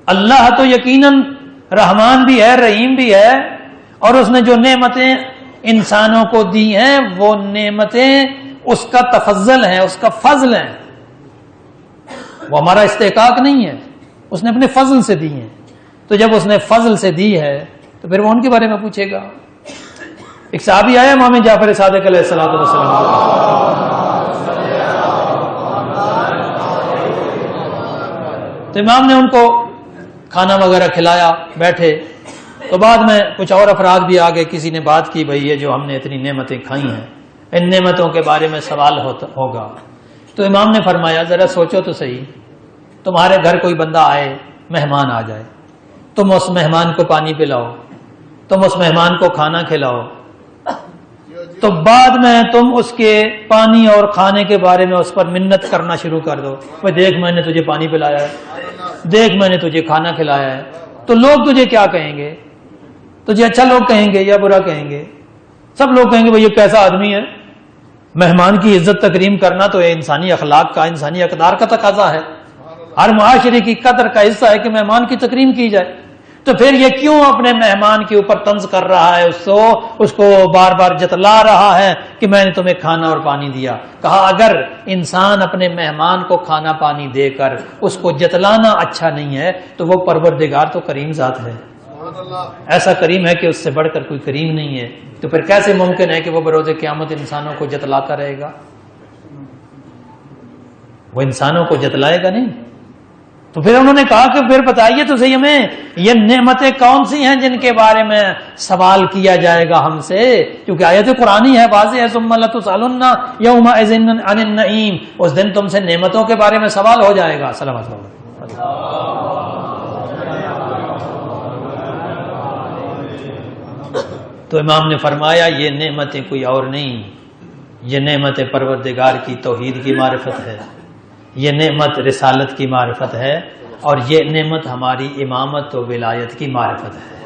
اللہ تو یقیناً رحمان بھی ہے، رحیم بھی ہے، اور اس نے جو نعمتیں انسانوں کو دی ہیں وہ نعمتیں اس کا تفضل ہیں، اس کا فضل ہیں، وہ ہمارا استحقاق نہیں ہے، اس نے اپنے فضل سے دی ہیں۔ تو جب اس نے فضل سے دی ہے تو پھر وہ ان کے بارے میں پوچھے گا۔ ایک صحابی آیا امام جعفر صادق علیہ الصلوۃ والسلام، تو امام نے ان کو کھانا وغیرہ کھلایا، بیٹھے، تو بعد میں کچھ اور افراد بھی آگے، کسی نے بات کی بھئی یہ جو ہم نے اتنی نعمتیں کھائی ہیں ان نعمتوں کے بارے میں سوال ہوگا۔ تو امام نے فرمایا ذرا سوچو تو صحیح، تمہارے گھر کوئی بندہ آئے، مہمان آ جائے، تم اس مہمان کو پانی پلاؤ، تم اس مہمان کو کھانا کھلاؤ، تو بعد میں تم اس کے پانی اور کھانے کے بارے میں اس پر منت کرنا شروع کر دو، بھئی دیکھ میں نے تجھے پانی پلایا ہے، دیکھ میں نے تجھے کھانا کھلایا ہے، تو لوگ تجھے کیا کہیں گے؟ تجھے اچھا لوگ کہیں گے یا برا کہیں گے؟ سب لوگ کہیں گے بھئی یہ کیسا آدمی ہے، مہمان کی عزت تکریم کرنا تو انسانی اخلاق کا، انسانی اقدار کا تقاضا ہے، ہر معاشرے کی قدر کا حصہ ہے کہ مہمان کی تکریم کی جائے، تو پھر یہ کیوں اپنے مہمان کے اوپر طنز کر رہا ہے، اس کو بار بار جتلا رہا ہے کہ میں نے تمہیں کھانا اور پانی دیا؟ کہا اگر انسان اپنے مہمان کو کھانا پانی دے کر اس کو جتلانا اچھا نہیں ہے تو وہ پروردگار تو کریم ذات ہے، ایسا کریم ہے کہ اس سے بڑھ کر کوئی کریم نہیں ہے، تو پھر کیسے ممکن ہے کہ وہ بروز قیامت انسانوں کو جتلاتا رہے گا؟ وہ انسانوں کو جتلائے گا نہیں۔ تو پھر انہوں نے کہا کہ پھر بتائیے تو صحیح ہمیں یہ نعمتیں کون سی ہیں جن کے بارے میں سوال کیا جائے گا ہم سے، کیونکہ آیت قرآنی ہے، واضح ہے، ثم لتسألن یومئذ عن النعیم، اس دن تم سے نعمتوں کے بارے میں سوال ہو جائے گا۔ سلام علیکم۔ تو امام نے فرمایا یہ نعمتیں کوئی اور نہیں، یہ نعمت پروردگار کی توحید کی معرفت ہے، یہ نعمت رسالت کی معرفت ہے، اور یہ نعمت ہماری امامت و ولایت کی معرفت ہے۔